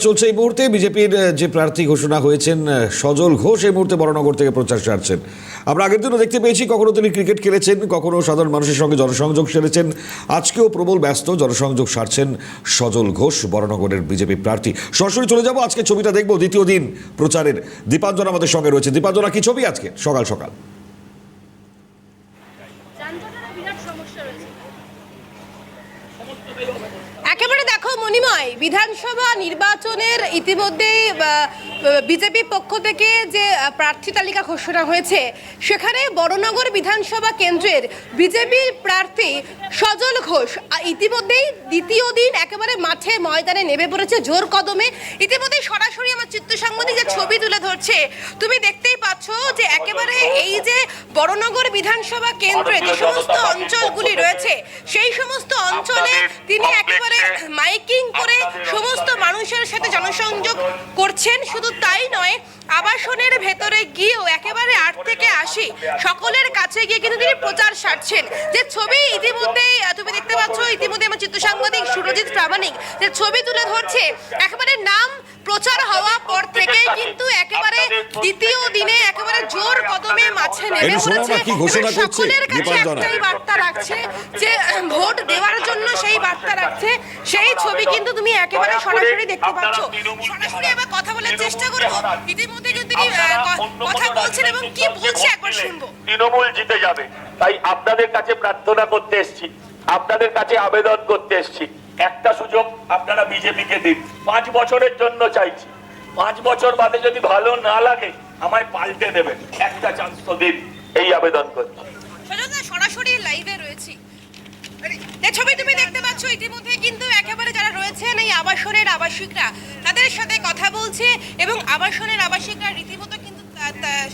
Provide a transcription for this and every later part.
চলছে এই মুহূর্তে বিজেপির যে প্রার্থী ঘোষণা হয়েছেন সজল ঘোষ এই মুহূর্তে বরানগর থেকে প্রচার সারছেন। আমরা আগের দিনও দেখতে পেয়েছি কখনো তিনি ক্রিকেট খেলেছেন, কখনো সাধারণ মানুষের সঙ্গে জনসংযোগ সেরেছেন। আজকেও প্রবল ব্যস্ত জনসংযোগ সারছেন সজল ঘোষ, বরানগরের বিজেপি প্রার্থী। সরাসরি চলে যাব, আজকে ছবিটা দেখবো দ্বিতীয় দিন প্রচারের। দীপাঞ্জনা আমাদের সঙ্গে রয়েছে। দীপাঞ্জনা, কি ছবি আজকে সকাল সকাল? একেবারে দেখো মণিময়, বিধানসভা নির্বাচনের ইতিমধ্যেই বিজেপির পক্ষ থেকে যে প্রার্থী তালিকা ঘোষণা হয়েছে, সেখানে বরানগর বিধানসভা কেন্দ্রের বিজেপির প্রার্থী সজল ঘোষ ইতিমধ্যেই দ্বিতীয় দিন একেবারে মাঠে ময়দানে নেমে পড়েছে জোর কদমে। ইতিমধ্যেই সরাসরি আমার চিত্র সাংবাদিক যে ছবি তুলে ধরছে, তুমি দেখতেই পাচ্ছ যে একেবারে এই যে বরানগর বিধানসভা কেন্দ্রে যে সমস্ত অঞ্চলগুলি রয়েছে, সেই সমস্ত অঞ্চলে তিনি একেবারে মাইকিং করে সমস্ত মানুষের সাথে জনসংযোগ করছেন। শুধু তাই নয়, আবাসনের ভেতরে গিয়েও একেবারে 8 থেকে 80 সকলের কাছে গিয়ে কিন্তু তিনি প্রচার সারছেন। যে ছবি ইতিমধ্যেই তুমি দেখতে পাচ্ছ, ইতিমধ্যে আমার চিত্র সাংবাদিক সুরজিৎ প্রামাণিক যে ছবি তুলে ধরছে, একেবারে নাম প্রচার হওয়া পর থেকে কিন্তু একেবারে দ্বিতীয় দিনে একেবারে জোর কদমে মাঠে নেমে পড়েছে। সকলের কাছে একটাই বার্তা রাখছে যে ভোট দেওয়ার জন্য সেই বার্তা রাখছে। সেই ছবি কিন্তু তুমি একেবারে সরাসরি দেখতে পাচ্ছ। সরাসরি এবার কথা বলার চেষ্টা করবো। ইতিমধ্যে কিন্তু তিনি কথা বলছেন এবং কি বলছে একবার শুনবো। তৃণমূল জিতে যাবে, তাই আপনাদের কাছে প্রার্থনা করতে এসেছি, আপনাদের কাছে আবেদন করতে এসেছি, একটা সুযোগ আপনারা বিজেপিকে দিন। 5 বছরের জন্য চাইছি, 5 বছর বাদে যদি ভালো না লাগে আমায় পাল্টে দেবেন, একটা চান্স তো দিন, এই আবেদন করছি। সরাসরি লাইভে রয়েছি। এই ছবি তুমি দেখতে পাচ্ছ, ইতিমধ্যে কিন্তু একেবারে যারা রয়েছেন এই আবাসনের আবাসিকরা তাদের সাথে কথা বলছে এবং আবাসনের আবাসিকরা রীতিমতো কিন্তু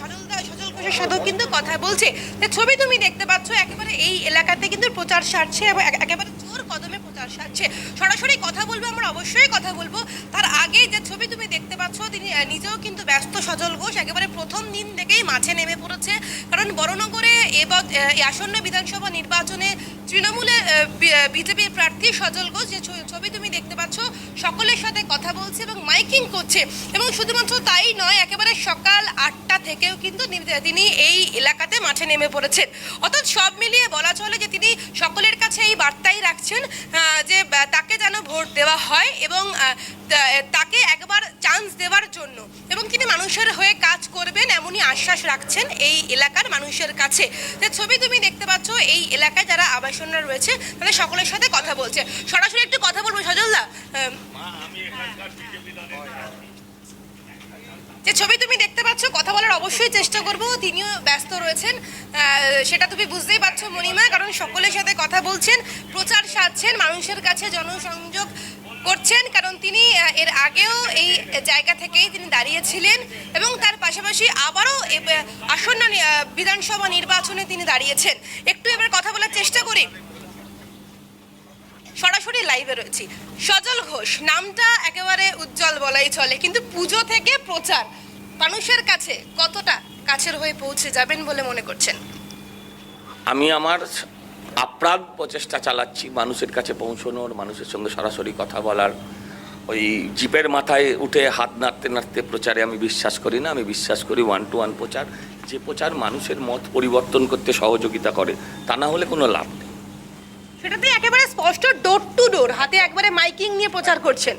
সজল ঘোষের সাথেও কিন্তু কথা বলছে। ছবি তুমি দেখতে পাচ্ছ, একেবারে এই এলাকাতে কিন্তু প্রচার সারছে এবং একেবারে জোর কদমে প্রচার সারছে। সরাসরি কথা বলবো, আমরা অবশ্যই কথা বলবো। তার আগে যে ছবি তুমি দেখতে পাচ্ছ, তিনি নিজেও কিন্তু ব্যস্ত সজল ঘোষ, একেবারে প্রথম দিন থেকেই মাঠে নেমে পড়েছে। কারণ বরানগরে এবং আসন্ন বিধানসভা নির্বাচনে তৃণমূলের বিজেপির প্রার্থী সজল ঘোষ, যে ছবি তুমি দেখতে পাচ্ছ, সকলের সাথে কথা বলছে এবং মাইকিং করছে। এবং শুধুমাত্র তাই নয়, একেবারে সকাল 8টা থেকেও কিন্তু তিনি এই এলাকাতে মাঠে নেমে পড়েছেন। অর্থাৎ সব মিলিয়ে বলা চলে যে তিনি সকলের কাছে এই বার্তাই রাখছেন যে তাকে যেন ভোট দেওয়া হয় এবং তাকে একবার চান্স দেওয়ার জন্য, এবং তিনি মানুষের হয়ে কাজ করবেন এমনই আশ্বাস রাখছেন এই এলাকার মানুষের কাছে। যে ছবি তুমি দেখতে পাচ্ছ, এই এলাকায় যারা আবাসনরা রয়েছে তাদের সকলের সাথে কথা বলছে। সরাসরি একটু কথা বলবো সজলদা। যে ছবি তুমি দেখতে পাচ্ছ, কথা বলার অবশ্যই চেষ্টা করব, তিনিও ব্যস্ত রয়েছেন সেটা তুমি বুঝতেই পারছো মণিমা। কারণ সকলের সাথে কথা বলছেন, প্রচার সারছেন, মানুষের কাছে জনসংযোগ করছেন। কারণ তিনি এর আগেও এই জায়গা থেকেই তিনি দাঁড়িয়েছিলেন এবং তার পাশাপাশি আবারও আসন্ন বিধানসভা নির্বাচনে তিনি দাঁড়িয়েছেন। একটু এবার কথা বলার চেষ্টা করি। সরাসরি লাইভে রয়েছি। সজল ঘোষ নামটা একেবারে উজ্জ্বল বলাই চলে, কিন্তু পুজো থেকে প্রচার মানুষের কাছে কতটা কাছের হয়ে পৌঁছে যাবেন বলে মনে করছেন? আমি আমার আপ্রাণ প্রচেষ্টা চালাচ্ছি মানুষের কাছে পৌঁছানোর, মানুষের সঙ্গে সরাসরি কথা বলার। ওই জিপের মাথায় উঠে হাত নাড়তে নাড়তে প্রচারে আমি বিশ্বাস করি না। আমি বিশ্বাস করি 1-to-1 প্রচার, যে প্রচার মানুষের মত পরিবর্তন করতে সহযোগিতা করে, তা না হলে কোনো লাভ নেই। সেটাতে একেবারে স্পষ্ট ডোর টু ডোর হাতে একবারে মাইকিং নিয়ে প্রচার করছেন।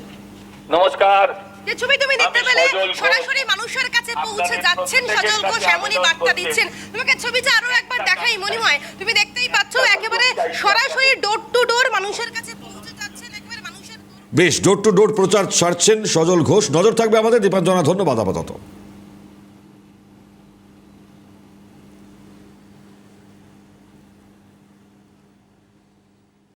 নমস্কার। যে ছবি তুমি দেখতে পেলে, সরাসরি মানুষের কাছে পৌঁছে যাচ্ছেন সজল ঘোষ, এমনই বার্তা দিচ্ছেন। তোমাকে ছবিটা আরো একবার দেখাই মণিময়, তুমি দেখতেই পাচ্ছ একেবারে সরাসরি ডোর টু ডোর মানুষের কাছে পৌঁছে যাচ্ছেন, একেবারে মানুষের। বেশ, ডোর টু ডোর প্রচার সারছেন সজল ঘোষ। নজর থাকবে আমাদের। দীপাঞ্জনা, ধন্যবাদ আপাতত।